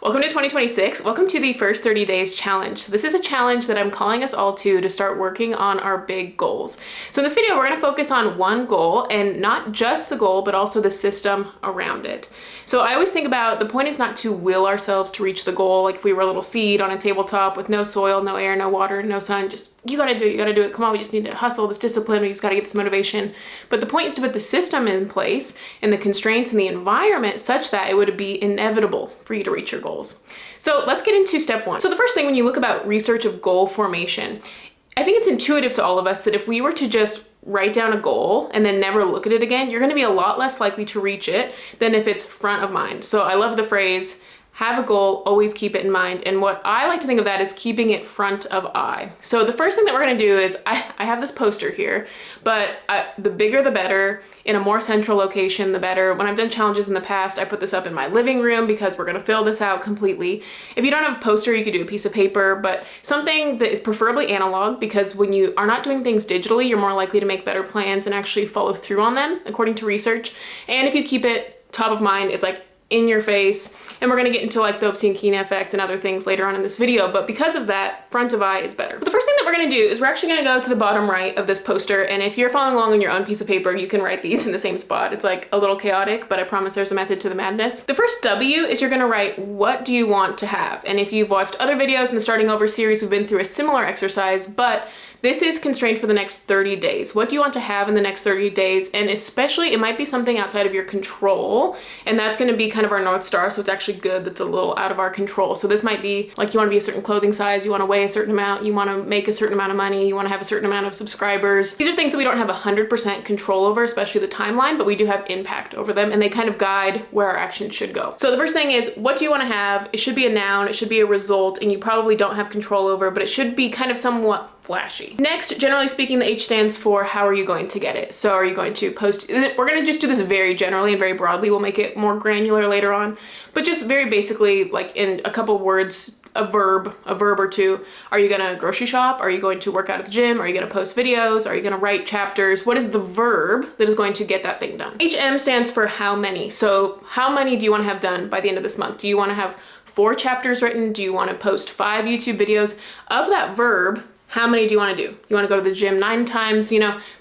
Welcome to 2026. Welcome to the first 30 days challenge. So this is a challenge that I'm calling us all to start working on our big goals. So in this video, we're going to focus on one goal, and not just the goal, but also the system around it. So I always think about the point is not to will ourselves to reach the goal. Like if we were a little seed on a tabletop with no soil, no air, no water, no sun, just you gotta do it, you gotta do it. Come on, we just need to hustle, this discipline, we just gotta get this motivation. But the point is to put the system in place and the constraints and the environment such that it would be inevitable for you to reach your goals. So let's get into step one. So the first thing when you look about research of goal formation, I think it's intuitive to all of us that if we were to just write down a goal and then never look at it again, you're gonna be a lot less likely to reach it than if it's front of mind. So I love the phrase, have a goal, always keep it in mind. And what I like to think of that is keeping it front of eye. So the first thing that we're gonna do is, I have this poster here, but the bigger the better, in a more central location, the better. When I've done challenges in the past, I put this up in my living room because we're gonna fill this out completely. If you don't have a poster, you could do a piece of paper, but something that is preferably analog, because when you are not doing things digitally, you're more likely to make better plans and actually follow through on them, according to research. And if you keep it top of mind, it's like in your face. And we're gonna get into like the Obsidian effect and other things later on in this video, but because of that, front of eye is better. The first thing that we're gonna do is we're actually gonna go to the bottom right of this poster, and if you're following along on your own piece of paper, you can write these in the same spot. It's like a little chaotic, but I promise there's a method to the madness. The first W is you're gonna write, what do you want to have? And if you've watched other videos in the Starting Over series, we've been through a similar exercise, but this is constrained for the next 30 days. What do you want to have in the next 30 days? And especially, it might be something outside of your control, and that's gonna be kind of our North Star, so it's actually good that's a little out of our control. So this might be like you wanna be a certain clothing size, you wanna weigh a certain amount, you wanna make a certain amount of money, you wanna have a certain amount of subscribers. These are things that we don't have 100% control over, especially the timeline, but we do have impact over them, and they kind of guide where our actions should go. So the first thing is, what do you wanna have? It should be a noun, it should be a result, and you probably don't have control over, but it should be kind of somewhat flashy. Next, generally speaking, the H stands for how are you going to get it? So are you going to post, we're gonna just do this very generally and very broadly, we'll make it more granular later on, but just very basically, like in a couple words, a verb or two. Are you gonna grocery shop? Are you going to work out at the gym? Are you gonna post videos? Are you gonna write chapters? What is the verb that is going to get that thing done? HM stands for how many. So how many do you wanna have done by the end of this month? Do you wanna have 4 chapters written? Do you wanna post 5 YouTube videos? Of that verb, how many do you want to do? You want to go to the gym 9 times,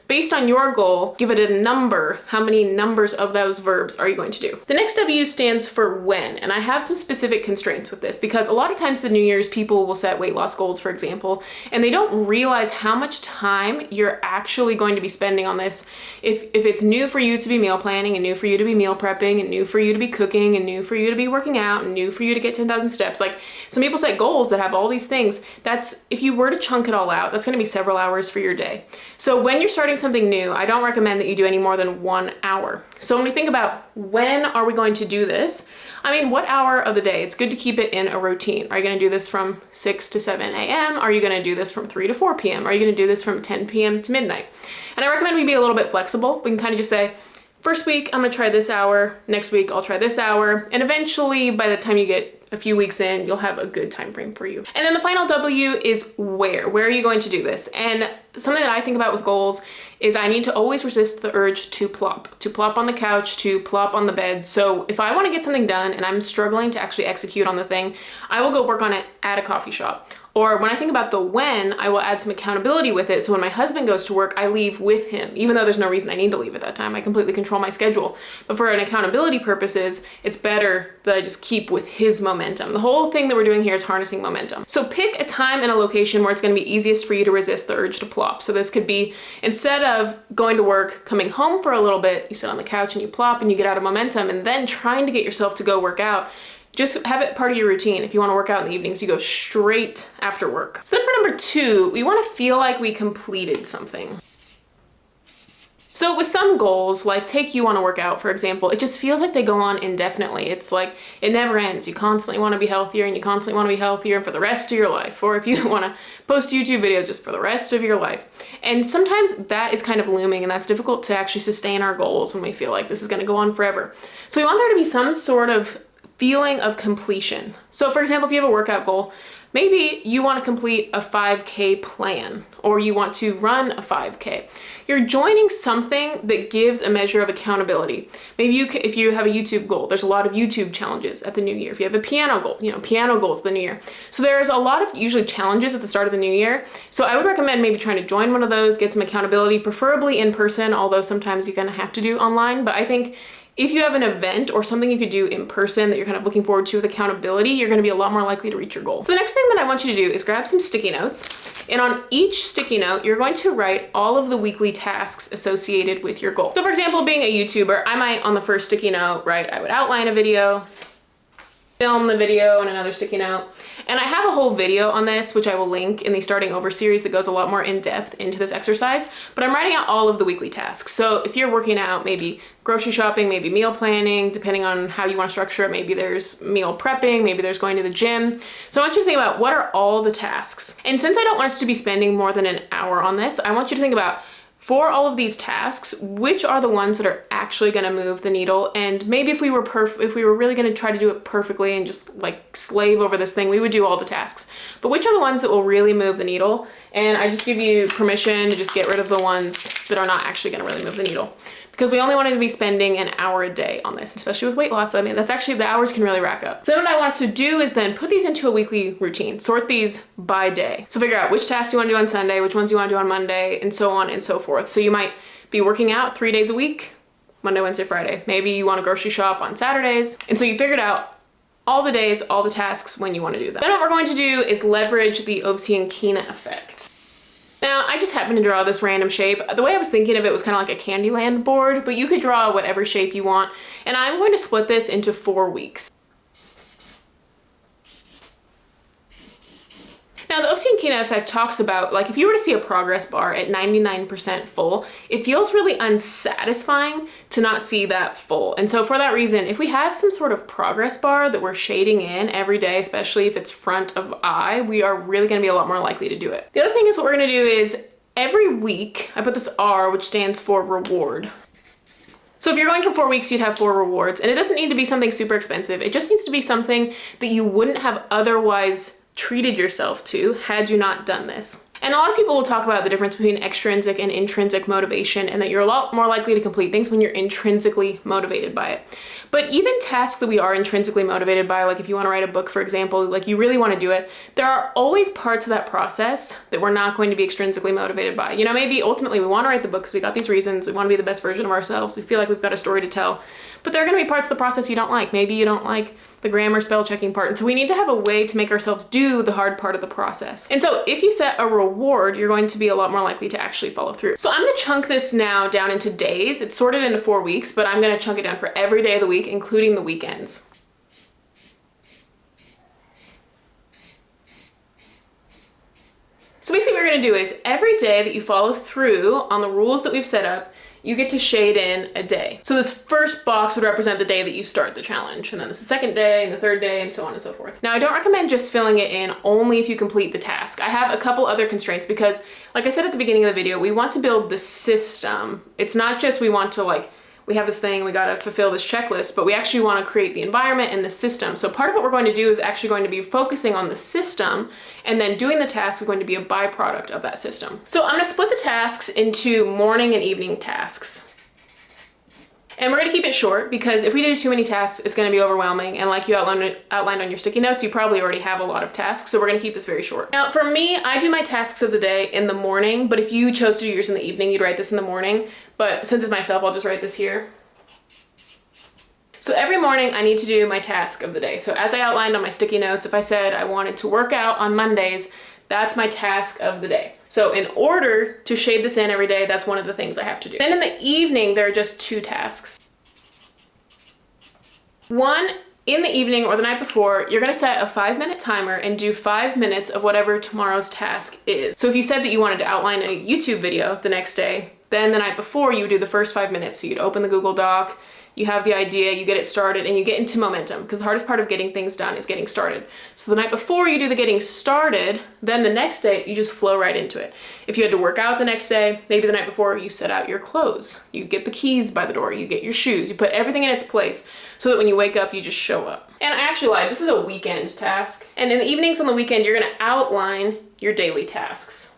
based on your goal, give it a number. How many numbers of those verbs are you going to do? The next W stands for when, and I have some specific constraints with this because a lot of times the New Year's people will set weight loss goals, for example, and they don't realize how much time you're actually going to be spending on this. If it's new for you to be meal planning and new for you to be meal prepping and new for you to be cooking and new for you to be working out and new for you to get 10,000 steps, like some people set goals that have all these things, that's, if you were to chunk it all out, that's going to be several hours for your day. So when you're starting something new, I don't recommend that you do any more than 1 hour. So when we think about when are we going to do this, I mean, what hour of the day? It's good to keep it in a routine. Are you going to do this from 6 to 7 a.m.? Are you going to do this from 3 to 4 p.m.? Are you going to do this from 10 p.m. to midnight? And I recommend we be a little bit flexible. We can kind of just say, first week, I'm going to try this hour. Next week, I'll try this hour. And eventually, by the time you get a few weeks in, you'll have a good time frame for you. And then the final W is where. Where are you going to do this? And something that I think about with goals is I need to always resist the urge to plop on the couch, to plop on the bed. So if I want to get something done and I'm struggling to actually execute on the thing, I will go work on it at a coffee shop. Or when I think about the when, I will add some accountability with it. So when my husband goes to work, I leave with him, even though there's no reason I need to leave at that time. I completely control my schedule. But for an accountability purposes, it's better that I just keep with his momentum. The whole thing that we're doing here is harnessing momentum. So pick a time and a location where it's going to be easiest for you to resist the urge to plop. So this could be, instead of going to work, coming home for a little bit, you sit on the couch and you plop and you get out of momentum, and then trying to get yourself to go work out. Just have it part of your routine. If you want to work out in the evenings, you go straight after work. So then for number 2, we want to feel like we completed something. So with some goals, like take you want to work out, for example, it just feels like they go on indefinitely. It's like it never ends. You constantly want to be healthier and you constantly want to be healthier and for the rest of your life. Or if you want to post YouTube videos just for the rest of your life. And sometimes that is kind of looming, and that's difficult to actually sustain our goals when we feel like this is going to go on forever. So we want there to be some sort of feeling of completion. So for example, if you have a workout goal, maybe you want to complete a 5K plan, or you want to run a 5K. You're joining something that gives a measure of accountability. Maybe if you have a YouTube goal, there's a lot of YouTube challenges at the new year. If you have a piano goal, piano goals the new year. So there's a lot of usually challenges at the start of the new year. So I would recommend maybe trying to join one of those, get some accountability, preferably in person, although sometimes you're gonna have to do online. But I think if you have an event or something you could do in person that you're kind of looking forward to with accountability, you're gonna be a lot more likely to reach your goal. So the next thing that I want you to do is grab some sticky notes. And on each sticky note, you're going to write all of the weekly tasks associated with your goal. So for example, being a YouTuber, I might on the first sticky note, I would outline a video, film the video on another sticky note. And I have a whole video on this, which I will link in the Starting Over series that goes a lot more in depth into this exercise, but I'm writing out all of the weekly tasks. So if you're working out, maybe grocery shopping, maybe meal planning, depending on how you want to structure it, maybe there's meal prepping, maybe there's going to the gym. So I want you to think about what are all the tasks. And since I don't want us to be spending more than an hour on this, I want you to think about, for all of these tasks, which are the ones that are actually gonna move the needle? And maybe if we were really gonna try to do it perfectly and just like slave over this thing, we would do all the tasks. But which are the ones that will really move the needle? And I just give you permission to just get rid of the ones that are not actually gonna really move the needle. Because we only wanted to be spending an hour a day on this, especially with weight loss. I mean, that's actually, the hours can really rack up. So then what I want us to do is then put these into a weekly routine, sort these by day. So figure out which tasks you wanna do on Sunday, which ones you wanna do on Monday, and so on and so forth. So you might be working out 3 days a week, Monday, Wednesday, Friday. Maybe you wanna grocery shop on Saturdays. And so you figured out all the days, all the tasks when you wanna do that. Then what we're going to do is leverage the Ovsiankina effect. Now, I just happened to draw this random shape. The way I was thinking of it was kind of like a Candyland board, but you could draw whatever shape you want. And I'm going to split this into 4 weeks. Now, the Ovsiankina effect talks about, like, if you were to see a progress bar at 99% full, it feels really unsatisfying to not see that full. And so for that reason, if we have some sort of progress bar that we're shading in every day, especially if it's front of eye, we are really gonna be a lot more likely to do it. The other thing is what we're gonna do is every week, I put this R, which stands for reward. So if you're going for 4 weeks, you'd have 4 rewards, and it doesn't need to be something super expensive. It just needs to be something that you wouldn't have otherwise treated yourself to had you not done this. And a lot of people will talk about the difference between extrinsic and intrinsic motivation, and that you're a lot more likely to complete things when you're intrinsically motivated by it. But even tasks that we are intrinsically motivated by, like if you want to write a book, for example, like you really want to do it, there are always parts of that process that we're not going to be extrinsically motivated by. You know, maybe ultimately we want to write the book because we got these reasons, we want to be the best version of ourselves, we feel like we've got a story to tell, but there are going to be parts of the process you don't like. Maybe you don't like the grammar, spell checking part. And so we need to have a way to make ourselves do the hard part of the process. And so if you set a reward, you're going to be a lot more likely to actually follow through. So I'm gonna chunk this now down into days. It's sorted into 4 weeks, but I'm gonna chunk it down for every day of the week, including the weekends. So basically what we're gonna do is every day that you follow through on the rules that we've set up, you get to shade in a day. So this first box would represent the day that you start the challenge, and then this is the second day, and the third day, and so on and so forth. Now, I don't recommend just filling it in only if you complete the task. I have a couple other constraints because, like I said at the beginning of the video, we want to build the system. It's not just we want to we have this thing, we gotta fulfill this checklist, but we actually wanna create the environment and the system. So part of what we're going to do is actually going to be focusing on the system, and then doing the task is going to be a byproduct of that system. So I'm gonna split the tasks into morning and evening tasks. And we're gonna keep it short because if we do too many tasks, it's gonna be overwhelming. And like you outlined on your sticky notes, you probably already have a lot of tasks, so we're gonna keep this very short. Now for me, I do my tasks of the day in the morning, but if you chose to do yours in the evening, you'd write this in the morning. But since it's myself, I'll just write this here. So every morning I need to do my task of the day. So as I outlined on my sticky notes, if I said I wanted to work out on Mondays, that's my task of the day. So in order to shade this in every day, that's one of the things I have to do. Then in the evening, there are just 2 tasks. One, in the evening or the night before, you're gonna set a 5-minute timer and do 5 minutes of whatever tomorrow's task is. So if you said that you wanted to outline a YouTube video the next day, then the night before you would do the first 5 minutes. So you'd open the Google Doc, you have the idea, you get it started, and you get into momentum, because the hardest part of getting things done is getting started. So the night before you do the getting started, then the next day you just flow right into it. If you had to work out the next day, maybe the night before you set out your clothes, you get the keys by the door, you get your shoes, you put everything in its place so that when you wake up, you just show up. And I actually lied, this is a weekend task. And in the evenings on the weekend, you're gonna outline your daily tasks.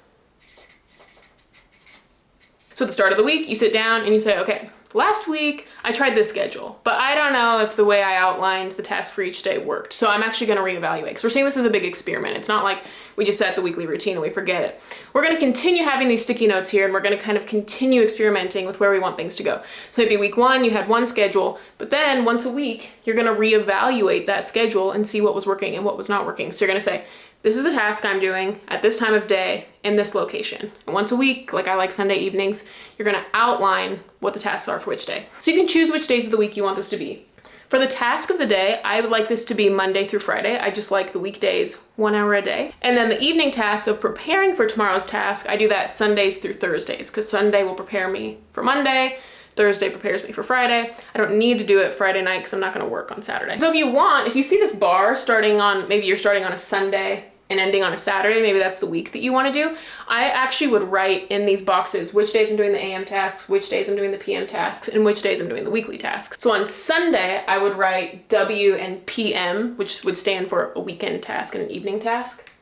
So at the start of the week, you sit down and you say, okay, last week I tried this schedule, but I don't know if the way I outlined the task for each day worked. So I'm actually gonna reevaluate, because we're seeing this as a big experiment. It's not like we just set the weekly routine and we forget it. We're gonna continue having these sticky notes here, and we're gonna kind of continue experimenting with where we want things to go. So maybe week 1, you had one schedule, but then once a week, you're gonna reevaluate that schedule and see what was working and what was not working. So you're gonna say, this is the task I'm doing at this time of day in this location. And once a week, like I like Sunday evenings, you're gonna outline what the tasks are for which day. So you can choose which days of the week you want this to be. For the task of the day, I would like this to be Monday through Friday. I just like the weekdays 1 hour a day. And then the evening task of preparing for tomorrow's task, I do that Sundays through Thursdays, because Sunday will prepare me for Monday, Thursday prepares me for Friday. I don't need to do it Friday night because I'm not gonna work on Saturday. So if you see this bar starting on, maybe you're starting on a Sunday and ending on a Saturday, maybe that's the week that you wanna do, I actually would write in these boxes which days I'm doing the AM tasks, which days I'm doing the PM tasks, and which days I'm doing the weekly tasks. So on Sunday, I would write W and PM, which would stand for a weekend task and an evening task.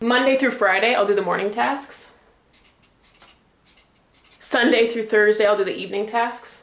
Monday through Friday, I'll do the morning tasks. Sunday through Thursday, I'll do the evening tasks.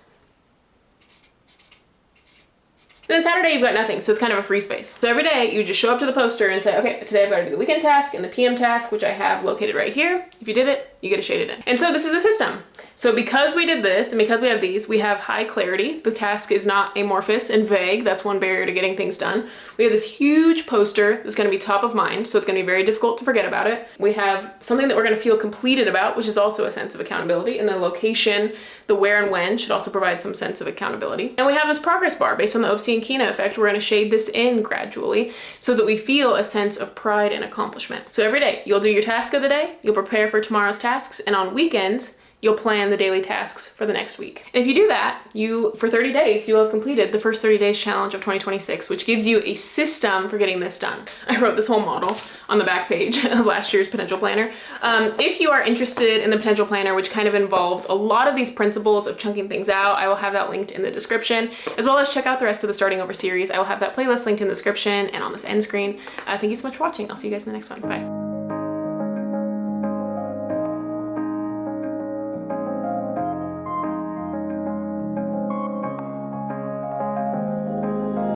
And then Saturday, you've got nothing, so it's kind of a free space. So every day, you just show up to the poster and say, okay, today I've got to do the weekend task and the PM task, which I have located right here. If you did it, you get to shade it in. And so this is the system. So because we did this, and because we have these, we have high clarity. The task is not amorphous and vague. That's one barrier to getting things done. We have this huge poster that's gonna be top of mind, so it's gonna be very difficult to forget about it. We have something that we're gonna feel completed about, which is also a sense of accountability, and the location, the where and when should also provide some sense of accountability. And we have this progress bar based on the Ovsi and Kina effect. We're gonna shade this in gradually so that we feel a sense of pride and accomplishment. So every day, you'll do your task of the day, you'll prepare for tomorrow's tasks, and on weekends, you'll plan the daily tasks for the next week. And if you do that, for 30 days, you'll have completed the first 30 days challenge of 2026, which gives you a system for getting this done. I wrote this whole model on the back page of last year's potential planner. If you are interested in the potential planner, which kind of involves a lot of these principles of chunking things out, I will have that linked in the description, as well as check out the rest of the Starting Over series. I will have that playlist linked in the description and on this end screen. Thank you so much for watching. I'll see you guys in the next one. Bye.